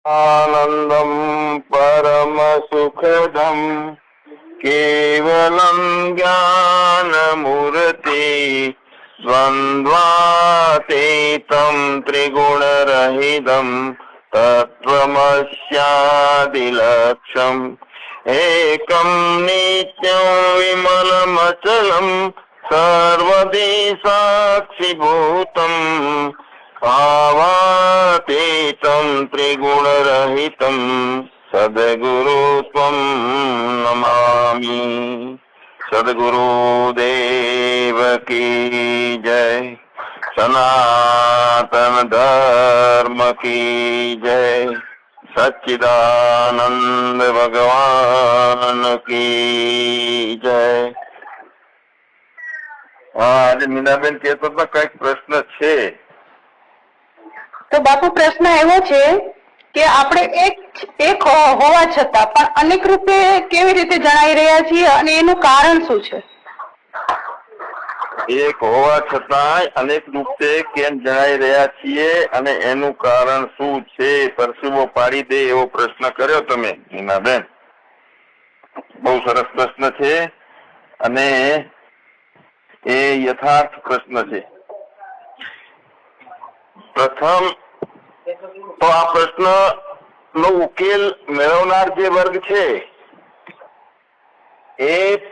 आनंदं परम सुखदं केवलं ज्ञानमूर्ति द्वन्द्वातीतं त्रिगुणरहितं तत्त्वमस्यादिलक्ष्यम् एकं नित्यं विमलमचलं सर्वदि साक्षिभूतम् भावातीतं त्रिगुणरहितं सद्गुरुत्वं नमामि। सद्गुरुदेव की जय। सनातन धर्म की जय। सच्चिदानंद भगवान की जय। आज મીનાબેન કહેતો તો કઈક પ્રશ્ન છે? તો બાપુ પ્રશ્ન એવો છે કે આપણે એક હોવા છતાં પણ અનેક રૂપે કેવી રીતે જણાઈ રહ્યા છીએ અને એનું કારણ શું છે? એક હોવા છતાં અનેક રૂપે કેમ જણાઈ રહ્યા છીએ અને એનું કારણ શું છે? પરસેવો પાડી દે એવો પ્રશ્ન કર્યો તમે મીનાબેન. બહુ સરસ પ્રશ્ન છે અને એ યથાર્થ પ્રશ્ન છે. પ્રથમ તો આ પ્રશ્ન નો ઉકેલ મેળવનાર જે વર્ગ છે એ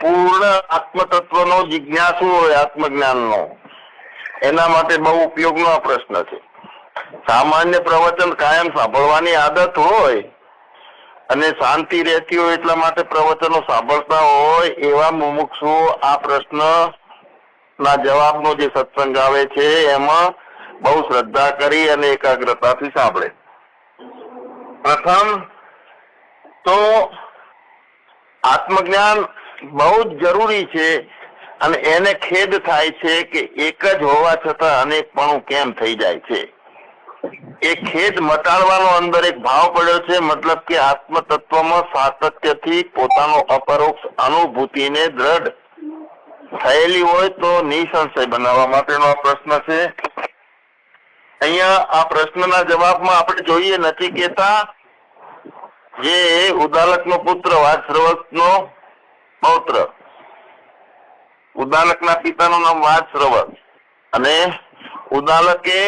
પૂર્ણ આત્મતત્વનો જિજ્ઞાસુ હોય, આત્મજ્ઞાનનો, એના માટે બહુ ઉપયોગનો આ પ્રશ્ન છે. સામાન્ય પ્રવચન કાયમ સાંભળવાની આદત હોય અને શાંતિ રહેતી હોય એટલા માટે પ્રવચનો સાંભળતા હોય એવા મુમુક્ષુઓ આ પ્રશ્ન ના જવાબનો જે સત્સંગ આવે છે એમાં બહુ શ્રદ્ધા કરી અને એકાગ્રતાથી સાંભળે. પ્રથમ તો આત્મજ્ઞાન બહુ જ જરૂરી છે અને એને ખેદ થાય છે કે એક જ હોવા છતાં અનેકપણું કેમ થઈ જાય છે. એ ખેદ મટાડવાનો અંદર એક ભાવ પડ્યો છે, મતલબ કે આત્મતત્વમાં સાતત્યથી પોતાનો અપરોક્ષ અનુભૂતિને દ્રઢ થયેલી હોય તો નિસંશય બનાવવા માટેનો આ પ્રશ્ન છે. અહીંયા આ પ્રશ્નના જવાબમાં આપણે જોઈએ નચિકેતા જે ઉદાલકનો પુત્ર, વાજશ્રવસનો પૌત્ર. ઉદાલકના પિતાનું નામ વાજશ્રવસ અને ઉદાલકે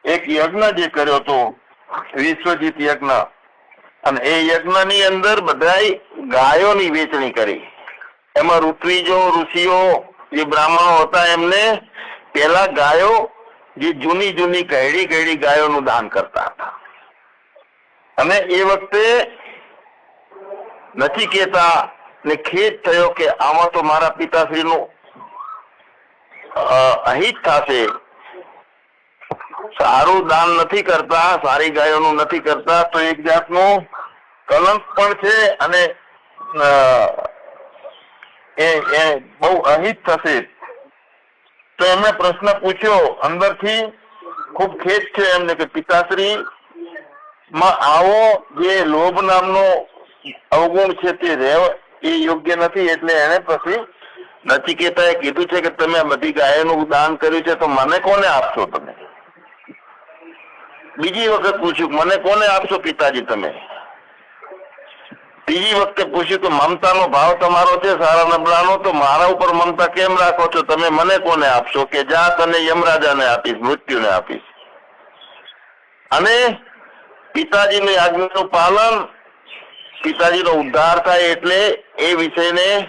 એક યજ્ઞ જે કર્યો હતો, વિશ્વજીત યજ્ઞ, અને એ યજ્ઞની અંદર બધાય ગાયોની વેચણી કરી. એમાં ઋત્વિજો, ઋષિઓ, જે બ્રાહ્મણો હતા એમને પેલા ગાયો, જે જૂની કહેડી ગાયોનું દાન કરતા હતા. અને એ વખતે નચિકેતા ને ખેદ થયો કે આમાં તો મારા પિતાશ્રીનું અહિત થશે. સારું દાન નથી કરતા, સારી ગાયોનું નથી કરતા, તો એક જાતનું કલંક પણ છે અને એ બહુ અહિત થશે. તો એમને પ્રશ્ન પૂછ્યો અંદરથી, ખૂબ ખેદ છે એમને કે પિતાશ્રી માં આવો જે લોભ નામનો અવગુણ છે તે રહેવ એ યોગ્ય નથી. એટલે એને પછી નચિકેતાએ કીધું છે કે તમે આ બધી ગાયોનું દાન કર્યું છે તો મને કોને આપશો તમે? બીજી વખત પૂછ્યું મને કોને આપશો પિતાજી તમે? ત્રીજી વખતે પૂછ્યું કે મમતાનો ભાવ તમારો છે સારા નબળાનો, તો મારા ઉપર મમતા કેમ રાખો છો તમે? મને કોને આપશો? કે જા તને યમરાજાને આપીશ, મૃત્યુને આપીશ. અને પિતાજીની આજ્ઞાનું પાલન, પિતાજીનો ઉદ્ધાર થાય એટલે એ વિષયને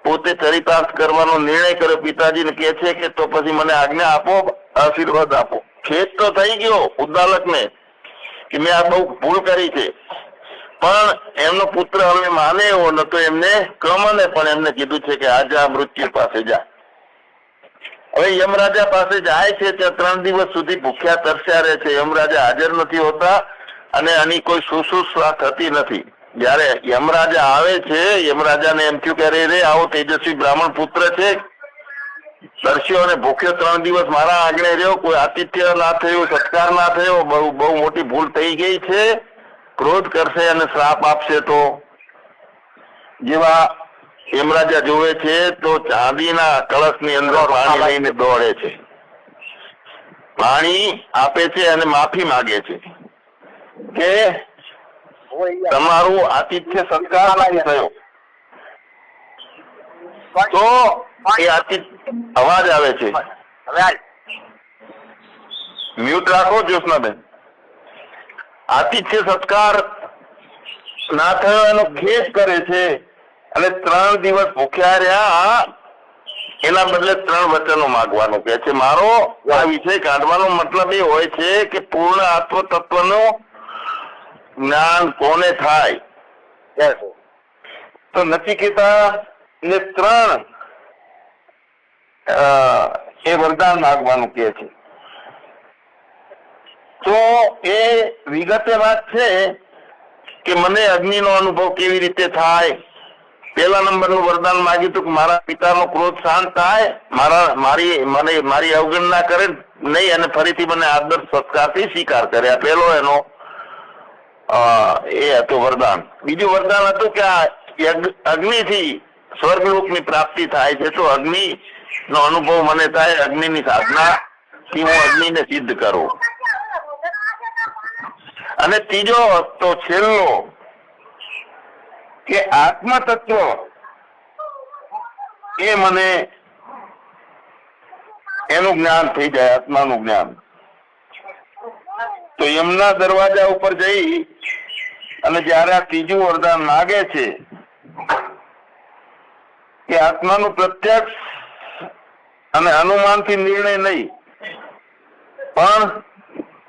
પોતે ચરિતાર્થ કરવાનો નિર્ણય કર્યો. પિતાજીને કહે છે કે તો પછી મને આજ્ઞા આપો, આશીર્વાદ આપો. ખેદ તો થઈ ગયો ઉદ્દાલકને કે મેં આ બહુ ભૂલ કરી છે, પણ એમનો પુત્ર હવે માને એવો નતો. એમને ક્રમને પણ એમને કીધું છે કે આજે આ મૃત્યુ પાસે જા. હવે યમરાજા પાસે જાય છે, ત્યાં 3 દિવસ સુધી ભૂખ્યા તરસ્યા રહે છે. યમરાજા હાજર નથી હોતા અને આની કોઈ શુશ્રૂષા થતી નથી. જયારે યમરાજા આવે છે, યમરાજાને એમ થયું કે અરે આવો તેજસ્વી બ્રાહ્મણ પુત્ર છે, તરસ્યો અને ભૂખ્યો 3 દિવસ મારા આંગણે રહ્યો, કોઈ આતિથ્ય ના થયું, સત્કાર ના થયો, બહુ મોટી ભૂલ થઈ ગઈ છે. ક્રોધ કરશે અને શ્રાપ આપશે તો જેવા યમરાજા જોવે છે તો ચાંદીના કળશની અંદર પાણી લઈને દોડે છે, પાણી આપે છે અને માફી માંગે છે. કે તમારું આતિથ્ય સત્કાર નથી થયો, તો એ અવાજ આવે છે, મ્યુટ રાખો જ્યોત્સનાબેન. આતિથ્ય સત્કાર ના થયો એનો ખેદ કરે છે અને 3 દિવસ ભૂખ્યા રહ્યા, એના બદલે 3 વચનો માંગવાનું કહે છે. મારો આ વિષય કાઢવાનો મતલબ એ હોય છે કે પૂર્ણ આત્મ તત્વનું જ્ઞાન કોને થાય, તો નચિકેતા ને 3 એ વરદાન માંગવાનું કહે છે. તો એ વિગતે વાત છે કે મને અગ્નિનો અનુભવ કેવી રીતે થાય. પહેલા નંબરનું વરદાન માંગ્યું હતું કે મારા પિતાનો ક્રોધ શાંત થાય, મારી અવગણના કરે નહીં અને ફરીથી મને આદર સત્કારથી સ્વીકાર કરે. આ પહેલો એનો એ હતું વરદાન. બીજું વરદાન હતું કે આ અગ્નિથી સ્વર્ગલોકની પ્રાપ્તિ થાય છે, તો અગ્નિ નો અનુભવ મને થાય, અગ્નિની સાધનાથી હું અગ્નિને સિદ્ધ કરું. અને ત્રીજો તો છેલ્લો કે આત્મ તત્વ એ મને એનું જ્ઞાન થઈ જાય, આત્માનું જ્ઞાન. તો યમના દરવાજા ઉપર જઈ અને જયારે આ ત્રીજું વરદાન માગે છે કે આત્માનું પ્રત્યક્ષ અને અનુમાનથી નિર્ણય નહીં, પણ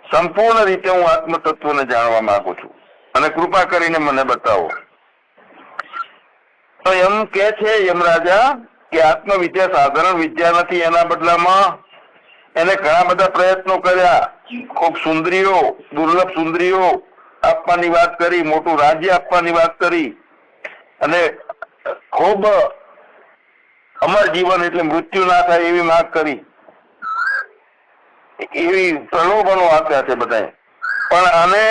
સંપૂર્ણ રીતે હું આત્મ તત્વને જાણવા માંગુ છું અને કૃપા કરીને મને બતાવો. તો એમ કે છે યમરાજા કે આત્મવિદ્યા સાધારણ વિદ્યા નથી, એના બદલામાં એને ઘણા બધા પ્રયત્નો કર્યા. ખૂબ સુંદરીઓ, દુર્લભ સુંદરીઓ આપવાની વાત કરી, મોટું રાજ્ય આપવાની વાત કરી અને ખૂબ અમર જીવન એટલે મૃત્યુ ના થાય એવી માંગ કરી, એવી પ્રલોભનો આપ્યા છે બધાએ, પણ આને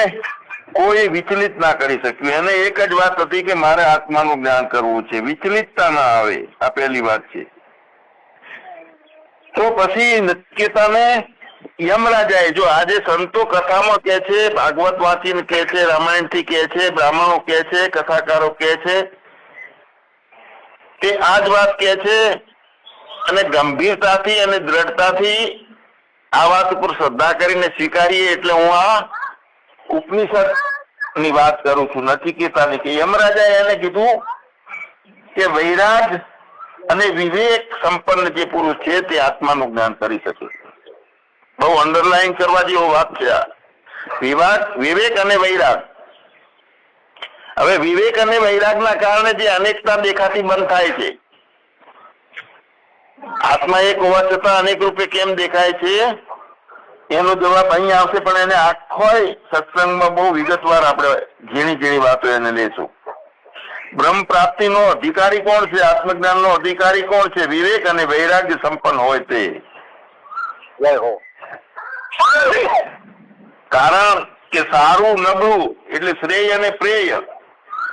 કોઈ વિચલિત ના કરી શક્યું. એને એક જ વાત હતી કે મારે આત્માનું જ્ઞાન કરવું છે, વિચલિતતા ના આવે. આ પહેલી વાત છે. તો પછી નચિકેતાને યમરાજાએ, જો આજે સંતો કથામાં કે છે, ભાગવત વાંચીને કે છે, રામાયણ થી કે છે, બ્રાહ્મણો કે છે, કથાકારો કે છે, તે આ જ વાત કે છે અને ગંભીરતાથી અને દ્રઢતાથી આ વાત ઉપર શ્રદ્ધા કરીને સ્વીકારીએ. એટલે હું આ ઉપનિષદ ની વાત કરું છું નચિકેતાની, કે યમરાજાએ એને કીધું કે વૈરાગ અને વિવેક સંપન્ન જે પુરુષ છે તે આત્માનું જ્ઞાન કરી શકે. બહુ અંડરલાઈન કરવા જેવો વાત છે આ. વિવેક અને વૈરાગ. હવે વિવેક અને વૈરાગના કારણે જે અનેકતા દેખાતી બંધ થાય છે. આત્મા એક હોવા છતાં અનેક રૂપે કેમ દેખાય છે એનો જવાબ અહીં આવશે, પણ એને આખો સત્સંગમાં બહુ વિગતવાર આપણે ઝીણી વાતો એને લેશું. બ્રહ્મ પ્રાપ્તિનો અધિકારી કોણ છે, આત્મજ્ઞાનનો અધિકારી કોણ છે? વિવેક અને વૈરાગ્ય સંપન્ન હોય તે. કારણ કે સારું નબળું એટલે શ્રેય અને પ્રેય,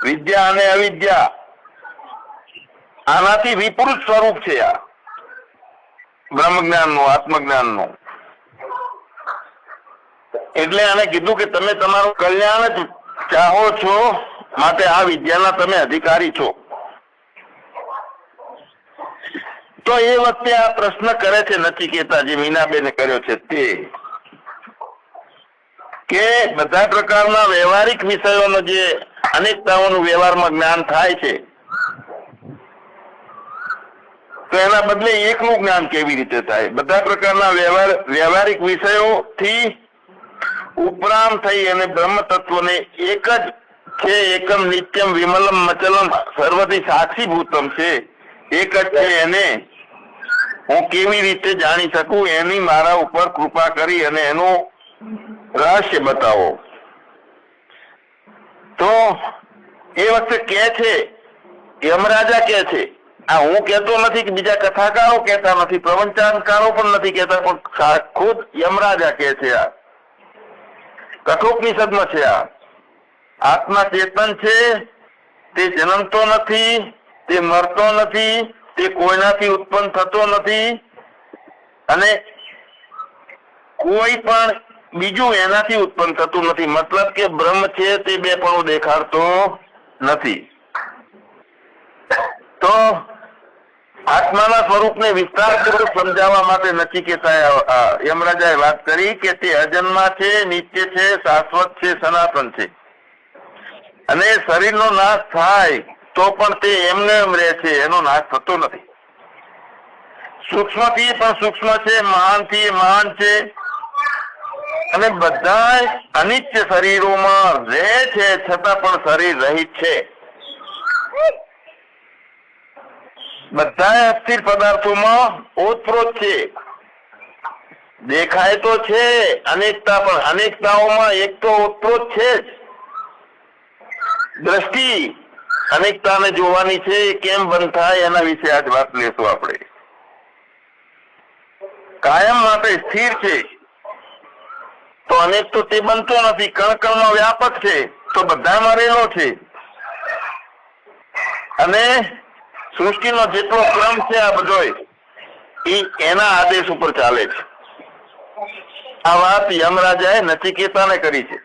વિદ્યા અને અવિદ્યા, આનાથી વિપરીત સ્વરૂપ છે આ બ્રહ્મ જ્ઞાનનું, આત્મજ્ઞાનનું. એટલે આને કીધું કે તમે તમારું કલ્યાણ જ ચાહો છો, માટે આ વિદ્યાના તમે અધિકારી છો. તો એ વખતે આ પ્રશ્ન કરે છે નચિકેતા, જે મીનાબેને કર્યો છે તે, કે બધા પ્રકારના વ્યવહારિક વિષયોનો જે અનેકતાઓનું વ્યવહારમાં જ્ઞાન થાય છે, તો એના બદલે એકનું જ્ઞાન કેવી રીતે થાય? બધા પ્રકારના વ્યવહારિક વિષયોથી ઉપરામ થઈ અને બ્રહ્મ તત્વને એક જ છે, એકમ નિત્યમ વિમલમ મચલમ સર્વથી સાક્ષીભૂતમ છે, એક જ છે, એને હું કેવી રીતે જાણી શકું? એની મારા ઉપર કૃપા કરી અને એનું રહસ્ય બતાવો. તો એ વખતે કે છે યમરાજા કે છે, આ હું કહેતો નથી કે બીજા કથાકારો કહેતા નથી, પ્રવચનકારો પણ નથી કહેતા, પણ ખુદ યમરાજા કે છે. આ કઠોપનિષદમાં છે. આ આત્મા ચેતન છે, તે જન્મતો નથી, તે મરતો નથી, તે કોઈનાથી ઉત્પન્ન થતો નથી અને કોઈ પણ બીજું એનાથી ઉત્પન્ન થતું નથી. મતલબ કે બ્રહ્મ છે તે બે પણ દેખાડતો નથી. તો આત્માના સ્વરૂપને વિસ્તારપૂર્વક સમજાવવા માટે નચિકેતાએ યમરાજાએ વાત કરી કે તે અજન્મા છે, નિત્ય છે, શાશ્વત છે, સનાતન છે. અને શરીરનો નાશ થાય તો પણ તે એમને એમ રહે છે, એનો નાશ થતો નથી. સૂક્ષ્મથી પણ સૂક્ષ્મ છે, મહાનથી મહાન છે. અને બધા અનિત્ય શરીરોમાં રહે છે, છતાં પણ શરીર રહિત છે. બધા અસ્થિર પદાર્થોમાં ઓતપ્રોત છે. દેખાય તો છે અનેકતા, પણ અનેકતાઓમાં એક તો ઓતપ્રોત છે જ. દ્રષ્ટિ અનેકતાને જોવાની છે, કેમ બંધ થાય એના વિશે આજ વાત લેશું આપણે. કાયમ માટે સ્થિર છે તો અનેક તો તે બનતો નથી. કણકણમાં વ્યાપક છે તો બધામાં રહેલો છે. અને સૃષ્ટિનો જેટલો ક્રમ છે આ બધો એના આદેશ ઉપર ચાલે છે. આ વાત યમરાજાએ નચિકેતાને કરી છે.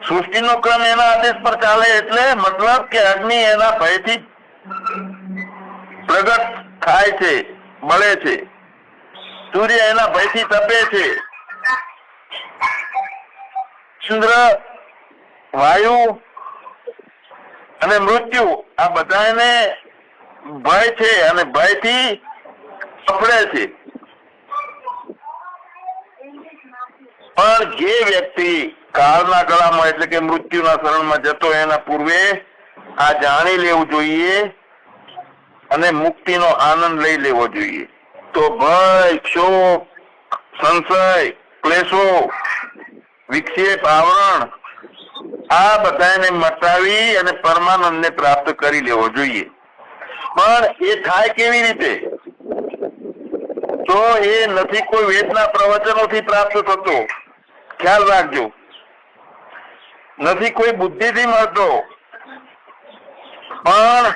સૃષ્ટિનો ક્રમ એના આદેશ પર ચાલે એટલે મતલબ કે અગ્નિ એના ભયથી પ્રગટ થાય છે, બળે છે. સૂર્ય એના ભયથી તપે છે. ચંદ્ર, વાયુ અને મૃત્યુ આ બધાને ભય છે અને ભયથી સફળે છે. પણ જે વ્યક્તિ કાળના ગળામાં એટલે કે મૃત્યુના શરણમાં જતો એના પૂર્વે આ જાણી લેવું જોઈએ અને મુક્તિનો આનંદ લઈ લેવો જોઈએ. તો ભય, ક્ષોભ, સંશય, ક્લેશો, વિક્ષેપ, આવરણ આ બધાને મટાવી અને પરમાનંદને પ્રાપ્ત કરી લેવો જોઈએ. પણ એ થાય કેવી રીતે? તો એ નથી કોઈ વેદના પ્રવચનોથી પ્રાપ્ત થતો, ખ્યાલ રાખજો. નથી કોઈ બુદ્ધિથી મળતો, પણ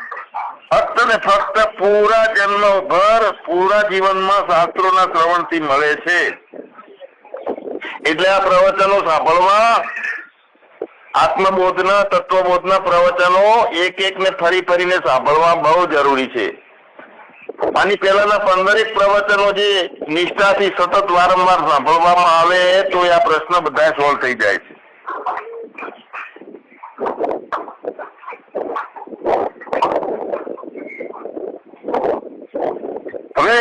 ફક્ત ને ફક્ત પૂરા જન્મભર પૂરા જીવનમાં શાસ્ત્રોના શ્રવણથી મળે છે. એટલે આ પ્રવચનો સાંભળવા, આત્મબોધના, તત્વબોધના પ્રવચનો એક એક ને ફરી ફરીને સાંભળવા બહુ જરૂરી છે. આની પહેલાના 15 પ્રવચનો જે નિષ્ઠાથી સતત વારંવાર સાંભળવામાં આવે તો આ પ્રશ્ન બધા સોલ્વ થઈ જાય છે. હવે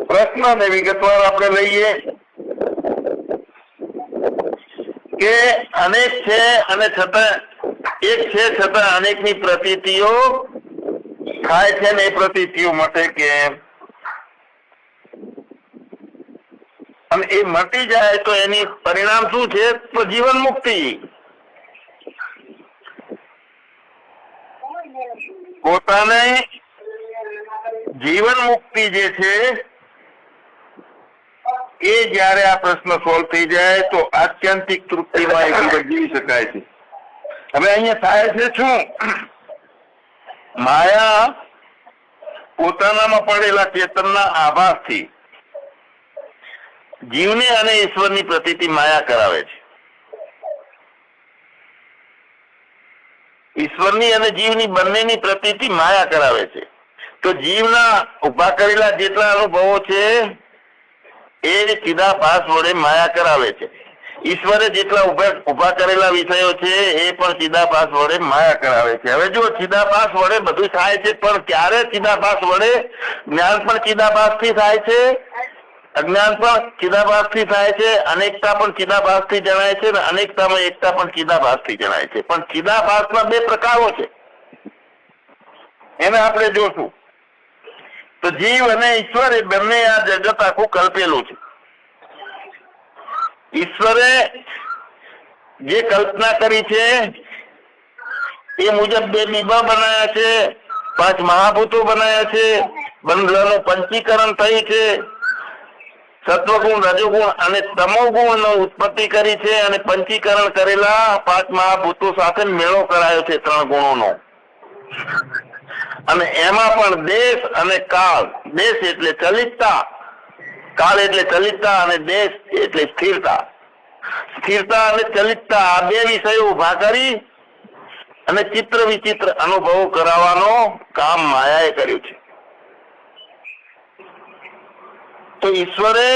પ્રશ્નને વિગતવાર આપણે લઈએ કે અનેક છે અને છતાં એક છે, છતાં અનેકની પ્રતીતિઓ થાય છે ને એ પ્રતીતિઓ મટે કેમ? અને એ મટી જાય તો એની પરિણામ શું છે? તો જીવન મુક્તિ. પોતાને જીવન મુક્તિ જે છે એ જયારે આ પ્રશ્ન સોલ્વ થઈ જાય તો આત્યંતિક તૃપ્તિમાં એક જીવન જીવી શકાય છે. હવે અહીંયા થાય છે શું? માયા પોતાનામાં પડેલા ચેતનના આભાસથી જીવને અને ઈશ્વરની પ્રતીતિ માયા કરાવે છે. ઈશ્વરની અને જીવની બંનેની પ્રતીતિ માયા કરાવે છે. તો જીવના ઉભા કરેલા જેટલા અનુભવો છે એ ચિદાભાસ વડે માયા કરાવે છે. ઈશ્વરે જેટલા ઉભા કરેલા વિષયો છે એ પણ ચિદાભાસ વડે માયા કરાવે છે. હવે જો ચિદાભાસ વડે બધું થાય છે, પણ ક્યારે ચિદાભાસ વડે? જ્ઞાન પણ ચિદાભાસથી થાય છે, અજ્ઞાન પણ ચિદાભાસથી થાય છે, અનેકતા પણ ચિદાભાસથી જણાય છે, અને અનેકતામાં એકતા પણ ચિદાભાસથી જણાય છે. પણ ચિદાભાસના 2 પ્રકારો છે, એને આપણે જોશું. તો જીવ અને ઈશ્વર એ બંને આ જગત આખું કલ્પેલું છે. ઈશ્વરે જે કલ્પના કરી છે એ મુજબ 2 બીબા બનાયા છે, 5 મહાભૂતો બનાયા છે, બંધનું પંચીકરણ થઈ છે, સત્વગુણ, રજોગુણ અને તમોગુણ ઉત્પત્તિ કરી છે, અને પંચીકરણ કરેલા 5 મહાભૂતો સાથે મેળો કરાયો છે 3 ગુણોનો. અને એમાં પણ દેશ અને કાળ, દેશ એટલે ચલિતતા, કાળ એટલે ચલિતતા અને દેશ એટલે સ્થિરતા. સ્થિરતા અને ચલિતતા આ બે વિષયો ઉભા કરી અને ચિત્ર વિચિત્ર અનુભવ કરાવવાનો કામ માયાએ કર્યું છે. તો ઈશ્વરે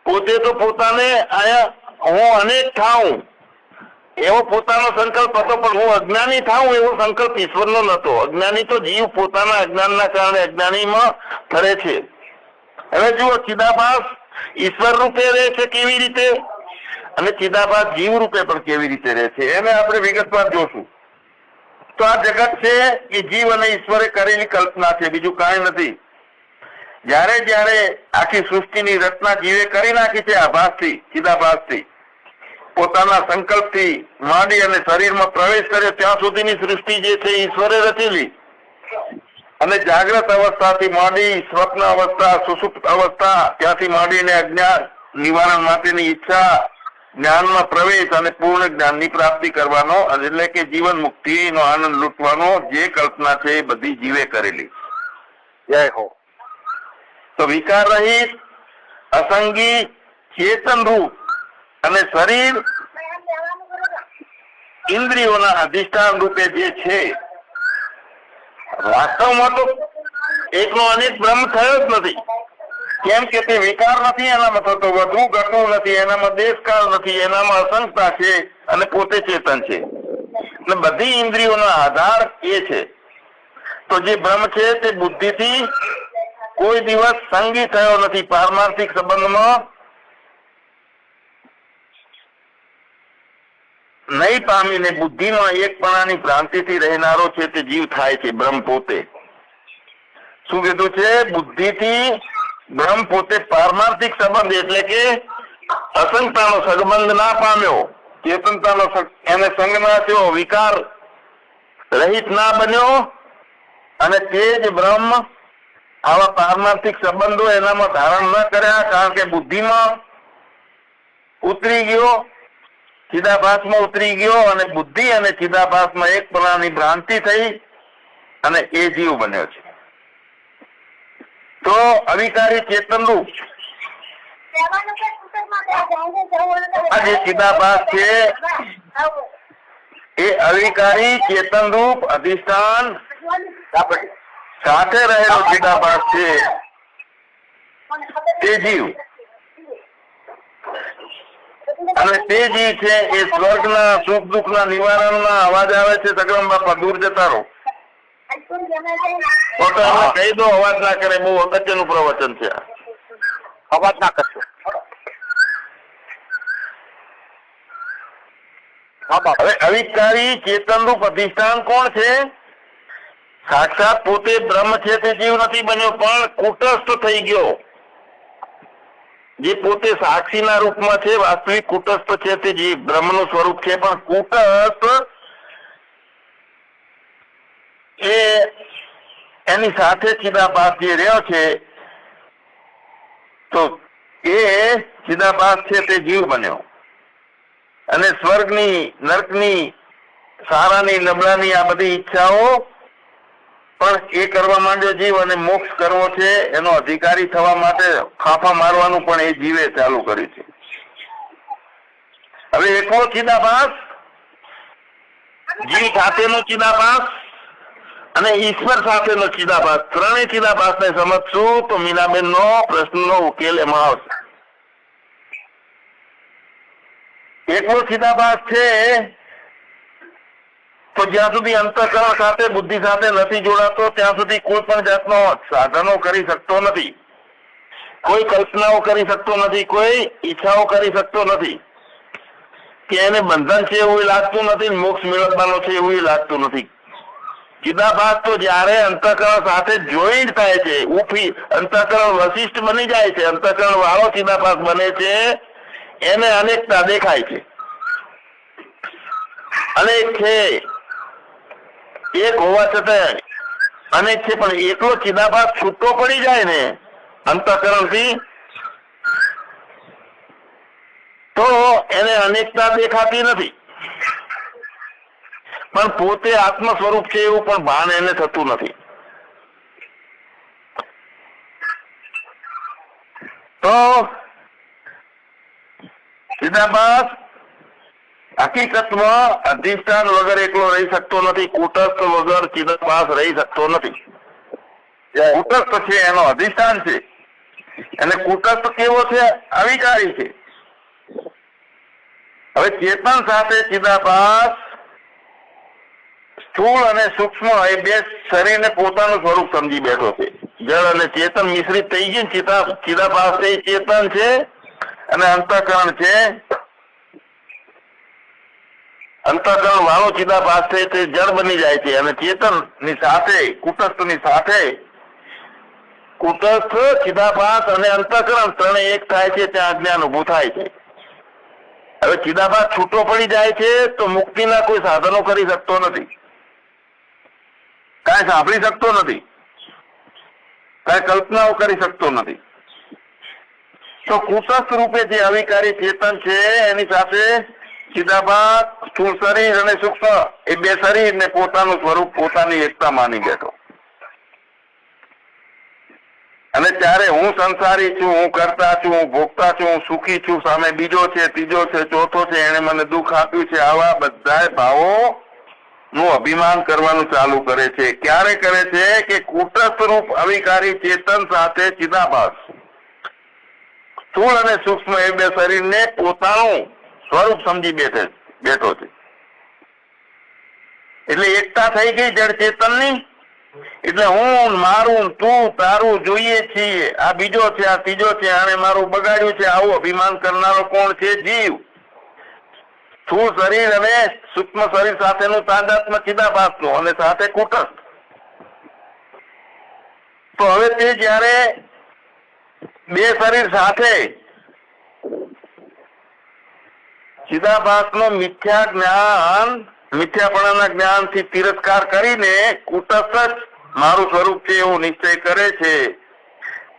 પોતે તો પોતાને આયા હું અનેક થાઉં એવો પોતાનો સંકલ્પ હતો, પણ હું અજ્ઞાની થાઉં એવો સંકલ્પ ઈશ્વરનો નહોતો. અજ્ઞાની તો જીવ પોતાના અજ્ઞાનના કારણે અજ્ઞાનીમાં ફરે છે. હવે જુઓ, ચિદાભાસ ઈશ્વર રૂપે રહે છે કેવી રીતે, અને ચિદાભાસ જીવ રૂપે પણ કેવી રીતે રહે છે, એને આપણે વિગતવાર જોશું. તો આ જગત છે એ જીવ અને ઈશ્વરે કરેલી કલ્પના છે, બીજું કાંઈ નથી. જયારે જયારે આખી સૃષ્ટિની રચના જીવે કરી નાખી છે આભાસથી, ચિદાભાસથી, પોતાના સંકલ્પથી માંડી અને શરીરમાં પ્રવેશ કર્યો ત્યાં સુધીની સૃષ્ટિ જે છે ઈશ્વરે રચેલી. અને જાગ્રત અવસ્થાથી માંડી સ્વપ્ન અવસ્થા, સુષુપ્ત અવસ્થા, ત્યાંથી માંડીને અજ્ઞાન નિવારણ માટેની ઈચ્છા, જ્ઞાનમાં પ્રવેશ અને પૂર્ણ જ્ઞાનની પ્રાપ્તિ કરવાનો, એટલે કે જીવન મુક્તિનો આનંદ લૂંટવાનો જે કલ્પના છે એ બધી જીવે કરેલી. જય હો. તો વિકાર રહિત, અસંગી, ચેતન રૂપ અને શરીર ઇન્દ્રિયોના અધિષ્ઠાન રૂપે જે છે, વાસ્તવમાં તો એકનો અનેક બ્રહ્મ થયો જ નથી. કેમ કે તે વિકાર નથી એનામાં થતો, વધુ ઘટવું નથી એનામાં, દેશકાળ નથી એનામાં, અસંગતા છે અને પોતે ચેતન છે. અને બધી ઇન્દ્રિયોના આધાર એ છે. તો જે બ્રહ્મ છે તે બુદ્ધિથી કોઈ દિવસ સંગી થયો નથી, પારમાર્થિક સંબંધમાં નહીં પામીને બુદ્ધિમાં એકપણાની ભ્રાંતિથી રહેનારો છે તે જીવ થાય છે, બ્રહ્મ પોતે. શું કીધું છે? બુદ્ધિથી બ્રહ્મ પોતે પારમાર્થિક સંબંધ એટલે કે અસંગતાનો સંબંધ ના પામ્યો, ચેતનતાનો એને સંગ ના થયો, વિકાર રહિત ના બન્યો, અને તે જ બ્રહ્મ આવા પારમાર્થિક સંબંધો એનામાં ધારણ ન કર્યા, કારણ કે બુદ્ધિમાં ઉતરી ગયો, ચિદાભાસમાં ઉતરી ગયો, અને બુદ્ધિ અને ચિદાભાસમાં એક પ્રકારની ભ્રાંતિ થઈ અને એ જીવ બન્યો છે. તો અવિકારી ચેતન રૂપ આ જે ચિદાભાસ છે એ અવિકારી ચેતન રૂપ અધિષ્ઠાન સાથે રહેલો ચિદાભાસ છે તે જીવ. અને તે જીવ છે એ સ્વર્ગના સુખ દુઃખના નિવારણના અવાજ આવે છે, સગરમ બાપા દૂર જતા રહો. કહી દો, અવાજ ના કરે, બહુ અગત્યનું પ્રવચન છે. અવાજ ના કરશો. હવે અવિકારી ચેતનરૂપ અધિષ્ઠાન કોણ છે? સાક્ષાત પોતે બ્રહ્મ છે તે જીવ નથી બન્યો, પણ કુટસ્થ થઈ ગયો. જે પોતે સાક્ષીના રૂપમાં છે, વાસ્તવિક કુટસ્થ છે તે જીવ, બ્રહ્મનું સ્વરૂપ છે, પણ કુટસ્થ એ એની સાથે ચિદાભાસ જે રહ્યો છે, તો એ ચિદાભાસ છે તે જીવ બન્યો. અને સ્વર્ગની, નરકની, સારાની, નબળાની આ બધી ઈચ્છાઓ પણ એ કરવા માંડ્યો જીવ, અને મોક્ષ કરવો છે એનો અધિકારી થવા માટે ફાંફા મારવાનું પણ એ જીવે ચાલુ કર્યું છે. હવે એકલો ચિદાભાસ, જીવ સાથેનો ચિદાભાસ અને ઈશ્વર સાથેનો ચિદાભાસ, ત્રણેય ચિદાભાસને સમજશું તો મીનાબેનનો પ્રશ્નનો ઉકેલ એમાં આવશે. એકલો ચિદાભાસ છે તો જ્યાં સુધી અંતઃકરણ સાથે, બુદ્ધિ સાથે નથી જોડાતો ત્યાં સુધી કોઈ પણ જાતનો સાધનો કરી શકતો નથી, કોઈ કલ્પનાઓ કરી શકતો નથી, કોઈ ઈચ્છાઓ કરી શકતો નથી, કે એને બંધન છે એવું લાગતું નથી, મોક્ષ મેળવવાનો છે એવું લાગતું નથી. ચિદાભાસ તો જયારે અંતઃકરણ સાથે જોઈન્ટ થાય છે, ઉફી અંતઃકરણ વશિષ્ઠ બની જાય છે, અંતઃકરણ વાળો ચિદાભાસ બને છે, એને અનેકતા દેખાય છે. અનેક છે, એક હોવા છતાં અનેક છે, પણ એકલો ચિદાભાસ છૂટો પડી જાય ને અંતઃકરણથી તો એને અનેકતા દેખાતી નથી. પણ પોતે આત્મ સ્વરૂપ છે એવું પણ ભાન એને થતું નથી. તો ચિદાભાસ હકીકતમાં અધિષ્ઠાન વગર એકલો રહી શકતો નથી. કુટસ્થ વગર ચિદાભાસ રહી શકતો નથી. કુટસ્થ છે એનો અધિષ્ઠાન છે, અને કુટસ્થ કેવો છે? અવિકારી છે. હવે ચેતન સાથે ચિદાભાસ સ્થૂળ અને સૂક્ષ્મ એ બે શરીરને પોતાનું સ્વરૂપ સમજી બેઠો છે. જળ અને ચેતન મિશ્રિત થઈ ગયું. ચિદાભાસ એ ચેતન છે અને અંતઃકરણ છે. અંતઃકરણ વાળો ચિદાભાસ છે તે જળ બની જાય છે, અને ચેતન ની સાથે કુટસ્થ ની સાથે કુટસ્થ, ચિદાભાસ અને અંતઃકરણ ત્રણે એક થાય છે, ત્યાં અજ્ઞાન ઉભું થાય છે. હવે ચિદાભાસ છૂટો પડી જાય છે તો મુક્તિના કોઈ સાધનો કરી શકતો નથી, કાંઈ સાંભળી શકતો નથી, કાંઈ કલ્પનાઓ કરી શકતો નથી. તો કુટસ્થ રૂપે જે અવિકારી ચેતન છે એની સાથે ચિદાભાસ સ્થૂળ શરીર અને સૂક્ષ્મ એ બે શરીર ને પોતાનું સ્વરૂપ, પોતાની એકતા માની બેઠો. અને ત્યારે હું સંસારી છું, હું કરતા છું, હું ભોગતા છું, હું સુખી છું, સામે બીજો છે, ત્રીજો છે, ચોથો છે, એને મને દુઃખ આપ્યું છે, આવા બધા ભાવો નું અભિમાન કરવાનું ચાલુ કરે છે. ક્યારે કરે છે કે કુટસ્થ રૂપ અવિકારી ચેતન સાથે ચિદાભાસ સ્થૂળ અને સૂક્ષ્મ એ બે શરીરને પોતાનું સ્વરૂપ સમજી બેઠો છે. એટલે એકતા થઈ ગઈ જળ ચેતનની. એટલે હું, મારું, તું, તારું જોઈએ છીએ, આ બીજો છે, આ ત્રીજો છે, આને મારું બગાડ્યું છે, આવું અભિમાન કરનારો કોણ છે? જીવ. સ્થૂળ શરીર અને સૂક્ષ્મ શરીર સાથેનું તાદાત્મ્ય ચિદાભાસનું, અને સાથે કુટસ્થ. તો હવે તે જયારે બે શરીર સાથે ચિદાભાસનો મિથ્યાપણાના જ્ઞાનથી તિરસ્કાર કરીને કુટસ્થ જ મારું સ્વરૂપ છે એવું નિશ્ચય કરે છે,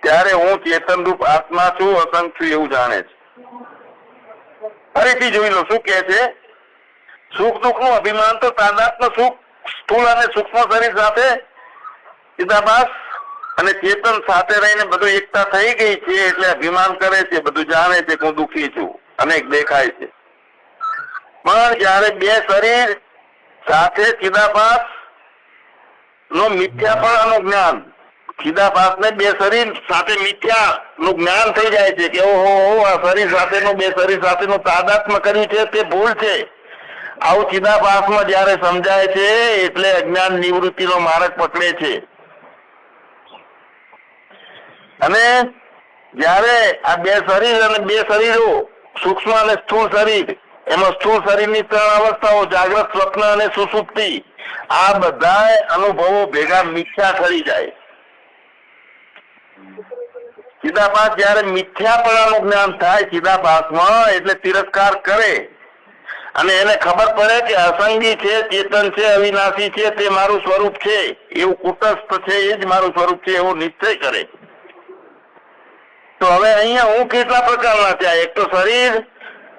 ત્યારે હું ચેતન રૂપ આત્મા છું, અસંગ છું એવું જાણે છે. ફરીથી જોઈ લો શું કે છે. સુખ દુઃખ નું અભિમાન તો તાદાત્મ્ય સુખ સ્થૂળ અને સૂક્ષ્મ શરીર સાથે ચિદાભાસ અને ચેતન સાથે રહીને બધું એકતા થઈ ગઈ છે, એટલે અભિમાન કરે છે, બધું જાણે છે કે હું દુઃખી છું, અનેક દેખાય છે. પણ જયારે બે શરીર સાથે ચિદાભાસ નો મિથ્યાપણાનું જ્ઞાન, ચિદાભાસ ને બે શરીર સાથે મિથ્યા નું જ્ઞાન થઈ જાય છે કે ઓહો, આ શરીર સાથેનું, બે શરીર સાથેનું તાદાત્મ્ય કર્યું છે તે ભૂલ છે. આવું ચિદાભાસમાં જયારે સમજાય છે એટલે અજ્ઞાન નિવૃત્તિનો માર્ગ પકડે છે. અને જયારે આ બે શરીર અને બે શરીરો સૂક્ષ્મ અને સ્થૂળ શરીર, એમાં સ્થૂળ શરીરની ત્રણ અવસ્થાઓ જાગ્રત, સ્વપ્ન અને સુષુપ્તિ, આ બધા અનુભવો ભેગા મિથ્યા ઠરી જાય. ચિદાભાસ જયારે મિથ્યાપણાનું જ્ઞાન થાય ચિદાભાસમાં, એટલે તિરસ્કાર કરે અને એને ખબર પડે કે અસંગી છે, ચેતન છે, અવિનાશી છે, તે મારું સ્વરૂપ છે, એવું કુટસ્થ છે એ જ મારું સ્વરૂપ છે એવું નિશ્ચય કરે. તો હવે અહીંયા હું કેટલા પ્રકારના થયા? એક તો શરીર,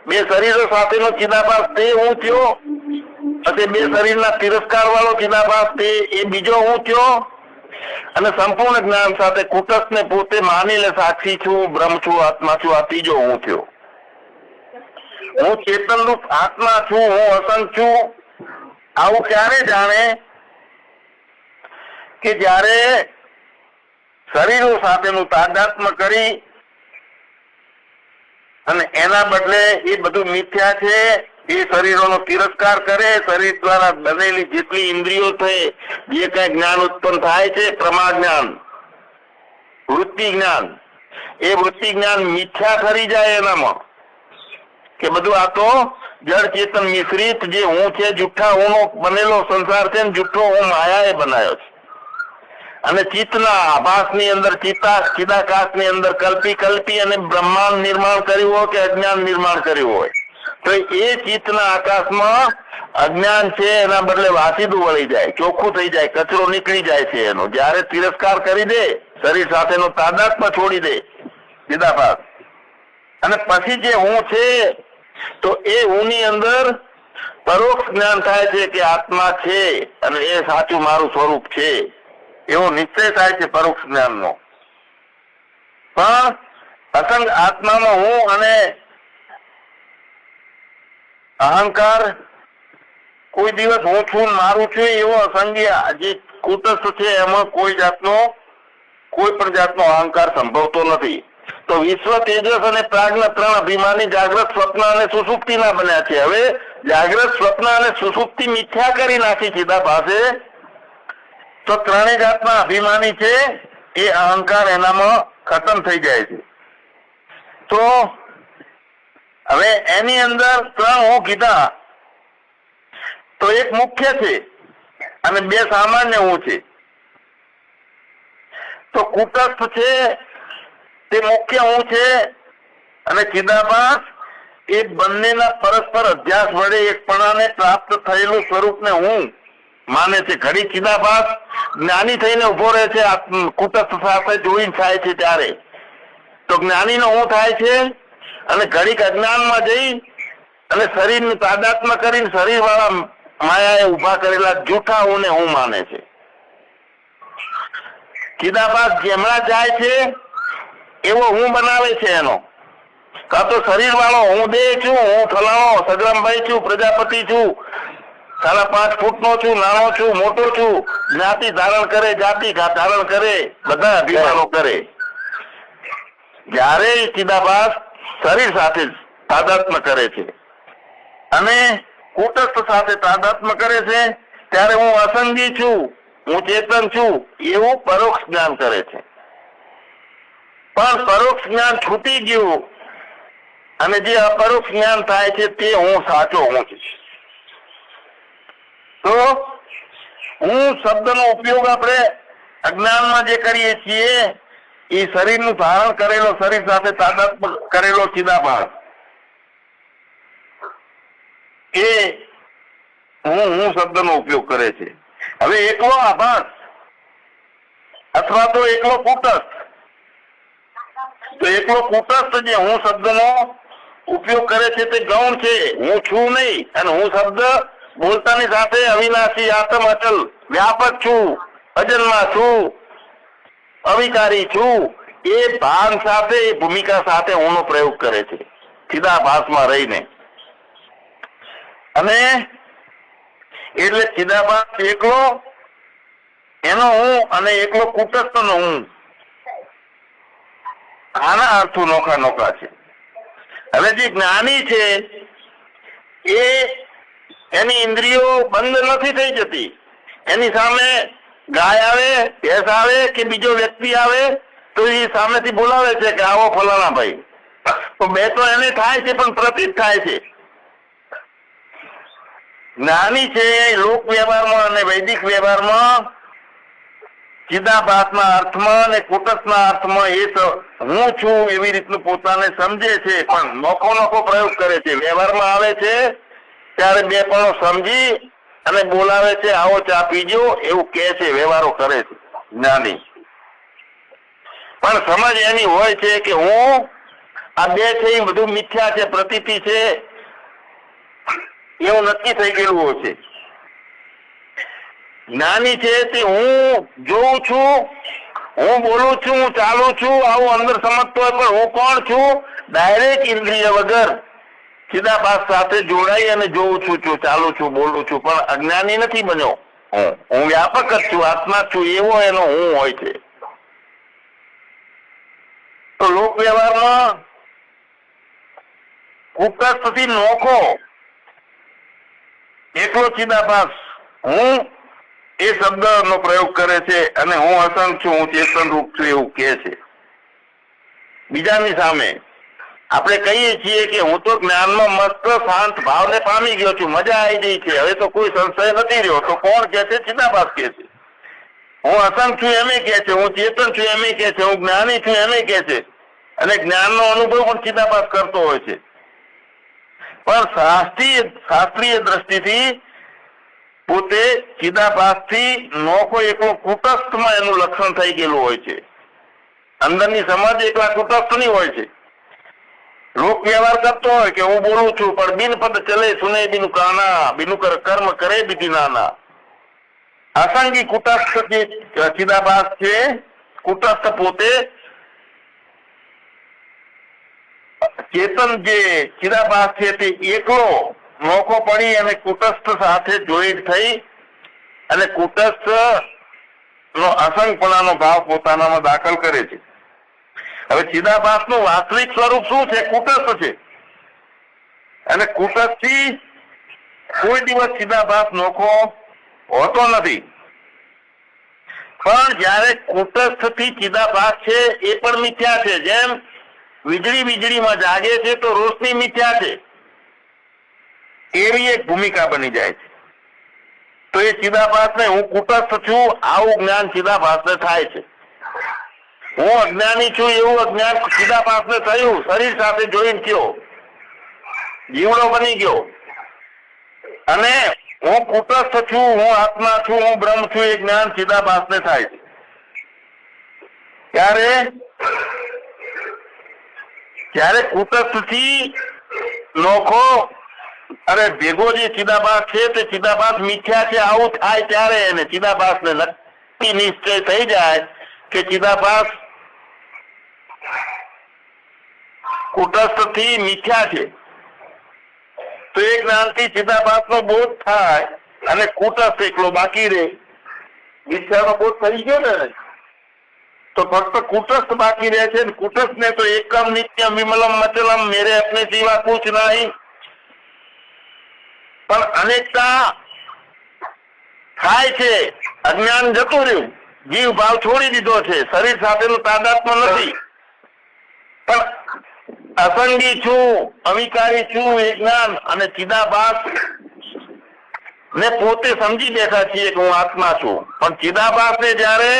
બે શરીરો સાથેનો ચિદાભાસ તે હું થયો, અને બે શરીરના તિરસ્કાર વાળો ચિદાભાસ તે એ બીજો હું થયો, અને સંપૂર્ણ જ્ઞાન સાથે કુટસ્થ ને પોતે માની લે સાક્ષી છું, બ્રહ્મ છું, આત્મા છું, આ ત્રીજો હું થયો. હું ચેતન રૂપ આત્મા છું, હું અસંગ છું. આવું ક્યારે જાણે કે જયારે શરીરો સાથેનું તાદાત્મ્ય કરી અને એના બદલે એ બધું મિથ્યા છે એ શરીરોનો તિરસ્કાર કરે. શરીર દ્વારા બનેલી જેટલી ઇન્દ્રિયો થઈ, જે કઈ જ્ઞાન ઉત્પન્ન થાય છે, પ્રમા જ્ઞાન, વૃત્તિ જ્ઞાન, એ વૃત્તિ જ્ઞાન મિથ્યા ઠરી જાય એનામાં કે બધું આ તો જળ ચેતન મિશ્રિત જે હું છે, જુઠ્ઠા હું બનેલો સંસાર છે, ને જુઠ્ઠો હું માયાએ બનાવ્યો છે. અને ચિત્તના આભાસની અંદર, ચિદાકાશની અંદર કલ્પી અને બ્રહ્માંડ નિર્માણ કર્યું હોય કે અજ્ઞાન નિર્માણ કર્યું હોય, તો એ ચિત્તના આકાશમાં અજ્ઞાન છે એના બદલે વાસીદું વળી જાય, ચોખ્ખું થઈ જાય, કચરો નીકળી જાય છે એનો. જયારે તિરસ્કાર કરી દે, શરીર સાથેનો તાદાત્મ્ય છોડી દે ચિદાભાસ, અને પછી જે હું છે તો એ હું ની અંદર પરોક્ષ જ્ઞાન થાય છે કે આત્મા છે અને એ સાચું મારું સ્વરૂપ છે એવો નિશ્ચય થાય છે પરોક્ષ જ્ઞાનનો. પણ અસંગ આત્મામાં હું અને અહંકાર કોઈ દિવસ હું છું મારું છું એવો અસંગી જે કુટસ્થ છે એમાં કોઈ પણ જાતનો અહંકાર સંભવતો નથી. તો વિશ્વ, તેજસ અને પ્રાજ્ઞ ત્રણ અભિમાની જાગ્રત, સ્વપ્ન અને સુષુપ્તિના બન્યા છે. હવે જાગ્રત, સ્વપ્ન અને સુષુપ્તિ મિથ્યા કરી નાખી ચિદાભાસે, તો ત્રણેય જાતના અભિમાની છે એ અહંકાર એનામાં ખતમ થઈ જાય છે. તો હવે એની અંદર ત્રણ હું કીધા, તો એક મુખ્ય છે અને બે સામાન્ય હું છે. તો કુટસ્થ છે તે મુખ્ય હું છે અને ચિદાભાસ એ બંનેના પરસ્પર અધ્યાસ વડે એકપણાને પ્રાપ્ત થયેલું સ્વરૂપને હું માને છે. ઘડી ચિદાભાસ જ્ઞાની થઈને ઉભો રહે છે કુટસ્થ સાથે જોઈન થાય છે ત્યારે, તો જ્ઞાનીનો હું થાય છે અને ઘડીક અજ્ઞાનમાં જઈ અને શરીરનું તાદાત્મ્ય કરીને શરીર વાળા માયાએ ઉભા કરેલા જૂઠા હું ને હું માને છે. ચિદાભાસ જેમણા જાય છે એવો હું બનાવે છે એનો, કાં તો શરીર વાળો હું દેહ છું, હું ફલાણો સગરામભાઈ છું, પ્રજાપતિ છું, 5.5 ફૂટનો છું, નાનો છું, મોટો છું, જ્ઞાતિ ધારણ કરે, જાતિ ધારણ કરે, બધા અભિમાનો કરે. જ્યારે ચિદાભાસ શરીર સાથે તાદાત્મ્ય કરે છે અને કુટસ્થ સાથે તાદાત્મ્ય કરે છે ત્યારે હું અસંગી છું, હું ચેતન છું એવું પરોક્ષ જ્ઞાન કરે છે. પણ પરોક્ષ જ્ઞાન છૂટી ગયું અને જે અપરોક્ષ જ્ઞાન થાય છે તે હું સાચો હું છું. તો હું શબ્દનો ઉપયોગ આપણે અજ્ઞાનમાં જે કરીએ છીએ એ શરીરનું ધારણ કરેલો, શરીર સાથે તાદાત્મ્ય કરેલો ચિદાભાસ એ હું શબ્દનો ઉપયોગ કરે છે. હવે એકલો આભાસ અથવા તો એકલો કુટસ્થ, તો એકલો કુટસ્થ જે હું શબ્દનો ઉપયોગ કરે છે તે ગૌણ છે, હું છું નહીં. અને હું શબ્દ બોલતાની સાથે અવિનાશી, આત્મ અચલ, વ્યાપક છું, અજન્મા છું, અવિકારી છું, એ ભાન સાથે, એ ભૂમિકા સાથે હુંનો પ્રયોગ કરે છે ચિદાભાસમાં રહીને. અને એટલે ચિદાભાસ એકલો એનો હું અને એકલો કુટસ્થનો હું, આના અર્થો નોખા નોખા છે. હવે જે જ્ઞાની છે એ એની ઇન્દ્રિયો બંધ નથી થઈ જતી. એની સામે ગાય આવે, ભેંસ આવે કે બીજો વ્યક્તિ આવે તો એ સામેથી બોલાવે છે કે આવો ફલાણા ભાઈ, તો બે તો એને થાય છે પણ પ્રતીત થાય છે. જ્ઞાની છે લોક વ્યવહારમાં અને વૈદિક વ્યવહારમાં ચિદાભાસના અર્થમાં અને કુટસ્થના અર્થમાં એ હું છું એવી રીતનું પોતાને સમજે છે, પણ નોખો પ્રયોગ કરે છે. વ્યવહારમાં આવે છે ત્યારે બે પણ સમજી અને બોલાવે છે આવો ચા પીજો એવું કહે છે, વ્યવહારો કરે છે જ્ઞાની. પણ સમજ એની હોય છે કે હું આ બે છે એ બધું મિથ્યા છે, પ્રતીતિ છે એવું નક્કી થઈ ગયેલું હોય છે. જ્ઞાની છે તે હું જોઉં છું, હું બોલું છું, હું ચાલું છું આવું અંદર સમજતો હોય, પણ હું કોણ છું ડાયરેક્ટ ઇન્દ્રિય વગર ચિદાભાસ સાથે જોડાઈ અને જોઉં છું, ચાલું છું, બોલું છું, પણ અજ્ઞાની નથી બન્યો. હું વ્યાપક જ છું, આત્મા છું એવો એનો હું હોય છે. તો લોક વ્યવહારમાં કુટસ્થથી નોખો એકલો ચિદાભાસ હું એ શબ્દનો પ્રયોગ કરે છે અને હું અસંગ છું, હું ચેતન રૂપ છું એવું કહે છે. બીજાની સામે આપણે કહીએ છીએ કે હું તો જ્ઞાનમાં મસ્ત શાંત ભાવને પામી ગયો છું, મજા આવી ગઈ છે, હવે તો કોઈ સંશય નથી રહ્યો, તો કોણ કહે છે? ચિદાભાસ કહે છે. હું અસંગ છું એમ કહે છે, હું ચેતન છું એમ કહે છે, હું જ્ઞાની છું એમ કહે છે, અને જ્ઞાનનો અનુભવ પણ ચિદાભાસ કરતો હોય છે. પણ શાસ્ત્રીય દ્રષ્ટિથી પોતે ચિદાભાસથી નોખો એકલો કુટસ્થમાં એનું લક્ષણ થઈ ગયેલું હોય છે. અંદરની સમજ એકલા કુટસ્થની હોય છે. લોક વ્યવહાર કરતો હોય કે હું બોલું છું પણ બિન પદ ચલે સુને બિનુ કાના બિનુ કર્મ કરે બીજી નાના. અસંગી કુટસ્થ જે ચિદાભાસ છે, કુટસ્થ પોતે ચેતન જે ચિદાભાસ છે તે એકલો નોખો પડી અને કુટસ્થ સાથે જોઈન્ટ થઈ અને કુટસ્થ નો અસંગપણાનો ભાવ પોતાનામાં દાખલ કરે છે. હવે ચિદાભાસ નું વાસ્તવિક સ્વરૂપ શું છે? કુટસ્થ છે. અને કુટસ્થ થી કોઈ દિવસ ચિદાભાસ નોખો હોતો નથી. પણ જયારે કુટસ્થ થી ચિદાભાસ છે એ પણ મિથ્યા છે. જેમ વીજળીમાં જાગે છે તો રોશની મિથ્યા છે, એવી એક ભૂમિકા બની જાય છે. તો એ ચિદાભાસ ને હું કુટસ્થ છું આવું જ્ઞાન ચિદાભાસ ને થાય છે. હું અજ્ઞાની છું એવું અજ્ઞાન ચિદાભાસ ને થયું, શરીર સાથે જોઈને થયો, જીવડો બની ગયો. અને હું કુટસ્થ છું, હું આત્મા છું, હું બ્રહ્મ છું એ જ્ઞાન ચિદાભાસ ને થાય છે. ત્યારે કુટસ્થ થી નોખો અરે ભેગો જે ચિદાભાસ છે તે ચિદાભાસ મિથ્યા છે આવું થાય ત્યારે એને ચિદાભાસ ને નક્કી નિશ્ચય થઈ જાય કે ચિદાભાસ કુટસ્થ થી મિથ્યા છે. તો એ જ્ઞાન થી ચિદાભાસ નો બોધ થાય અને કુટસ્થ એકલો બાકી રહે. મિથ્યા નો બોધ થઈ ગયો ને તો ફક્ત કુટસ્થ બાકી રહે છે. કુટસ્થ ને તો એકમ નિત્યમ વિમલમ મચલમ મેરે અપને સિવા કુછ નહીં. પણ અનેકતા થાય છે, અજ્ઞાન જતું રહ્યું, જીવ ભાવ છોડી દીધો છે, શરીર સાથેનું તાદાત્મ્ય નથી. પણ અસંગી છું, અવિકારી છું એ જ્ઞાન અને ચિદાભાસ ને પોતે સમજી બેઠા છીએ કે હું આત્મા છું. પણ ચિદાભાસ ને જયારે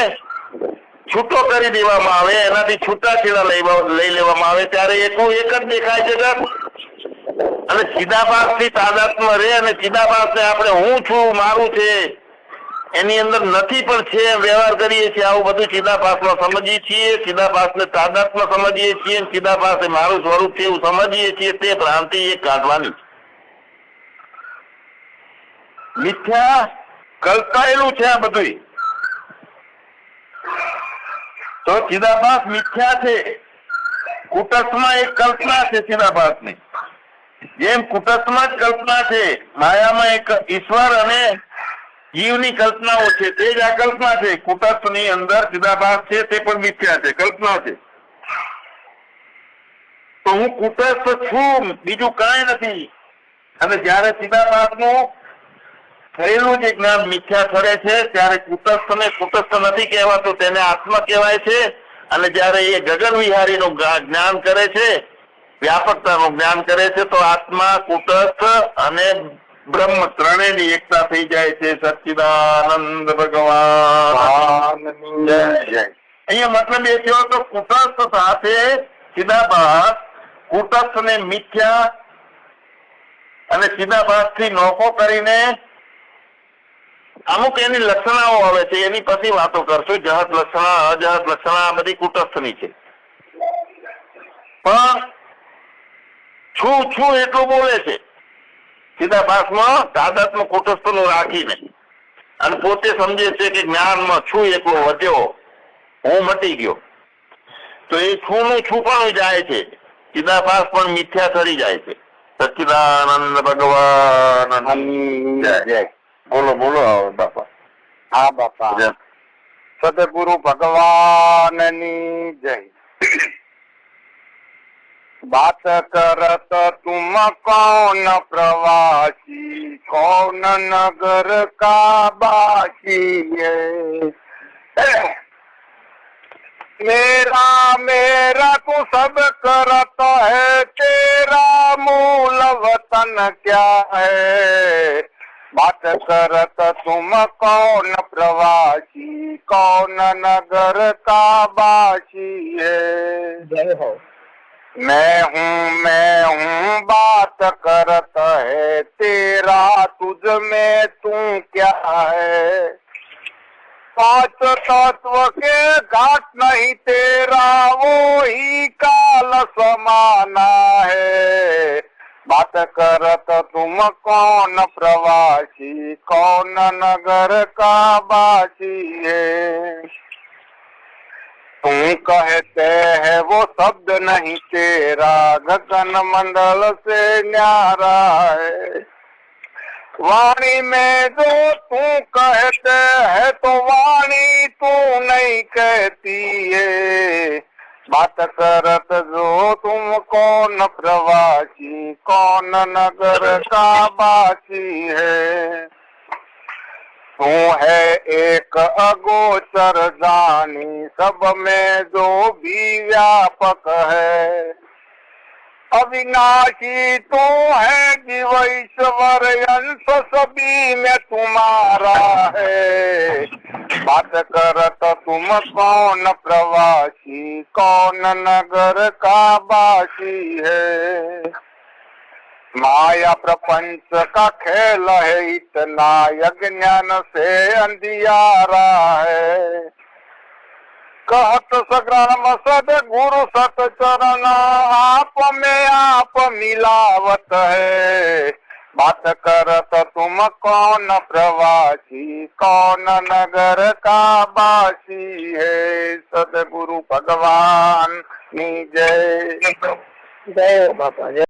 છૂટો કરી દેવામાં આવે, એનાથી છૂટાછેડા લઈ લેવામાં આવે ત્યારે એકલું એક જ દેખાય છે જગત. અને ચિદાભાસ થી તાદાત્મ્ય રહે અને ચિદાભાસ ને આપણે હું છું, મારું છે એની અંદર નથી પણ છે એમ વ્યવહાર કરીએ છીએ. આવું બધું ચિદાભાસમાં સમજીએ છીએ, ચિદાભાસ ને તાદાત્મ્ય સમજીએ છીએ, ચિદાભાસ એ મારું સ્વરૂપ છે એવું સમજીએ છીએ. તે ભ્રાંતિ એક કાઢવાની. મિથ્યા કલ્પાયેલું છે આ બધું. તો ચિદાભાસ મિથ્યા છે. કુટસ્થમાં એક કલ્પના છે ચિદાભાસની. જેમ કુટસ્થમાં જ કલ્પના છે, માયામાં એક ઈશ્વર અને જીવની કલ્પનાઓ છે, તે જ આ કલ્પના છે. કુટસ્થની અંદર ચિદાભાસ છે તે પણ મિથ્યા છે, કલ્પના છે. તો હું કુટસ્થ છું, બીજું કાંઈ નથી. અને જયારે ચિદાભાસનું થયેલું જે જ્ઞાન મિથ્યા ઠરે છે ત્યારે કુટસ્થ ને કુટસ્થ નથી કહેવાતું, તેને આત્મા કહેવાય છે. અને જયારે એ ગગન વિહારીનું જ્ઞાન કરે છે, વ્યાપકતાનું જ્ઞાન કરે છે, તો આત્મા, કુટસ્થ અને બ્રહ્મ ત્રણેયની એકતા થઈ જાય છે. સચ્ચિદાનંદ ભગવાન અહીંયા મતલબ એ થયો તો કુટસ્થ સાથે ચિદાભાસ, કુટસ્થ ને મિથ્યા અને ચિદાભાસ થી નોખો કરીને અમુક એની લક્ષણાઓ આવે છે, એની પછી વાતો કરશું. જહત લક્ષણા, અજહત લક્ષણા આ બધી કુટસ્થની છે. પણ છું એટલું બોલે છે ચિદાભાસમાં, તાદાત્મ્ય કુટસ્થનું રાખીને. અને પોતે સમજે છે કે જ્ઞાનમાં છું એટલો વધ્યો, હું મટી ગયો. તો એ છું નું છું પણ જાય છે, ચિદાભાસ પણ મિથ્યા થઈ જાય છે. સચ્ચિદાનંદ ભગવાન જય. બોલો બોલો બાપા. હા બાપા, સદગુરુ ભગવાનની જય. बात करत तुम कौन प्रवासी, कौन नगर का बासी है। मेरा मेरा तू सब करत है, तेरा मूल वतन क्या है। बात करत तुम कौन प्रवासी, कौन नगर का बासी है। जय हो। मैं हूँ बात करत है तेरा, तुझ में तू क्या है। पांच तत्व के घाट नहीं तेरा, वो ही काल समाना बात करत तुम कौन प्रवासी, कौन नगर का बासी है। तुम कहते है वो शब्द नहीं तेरा, गगन मंडल से न्यारा है। वाणी में जो तू कहते है तो वाणी तू नहीं कहती है। बात करत जो तुम कौन प्रवासी, कौन नगर का बासी है। तू है एक अगोचर जानी, सब में जो भी व्यापक है। अविनाशी तू है जीव ईश्वर, अंश सभी में तुम्हारा है। बात करत तुम कौन प्रवासी, कौन नगर का बासी है। माया प्रपंच का खेल है इतना, अज्ञान से अंधियारा है। कहत सग्राम सद गुरु सत चरण, आप में आप मिलावत है। बात करत तुम कौन प्रवासी, कौन नगर का बासी है। सदगुरु भगवान की जय। जय हो बापा, जय।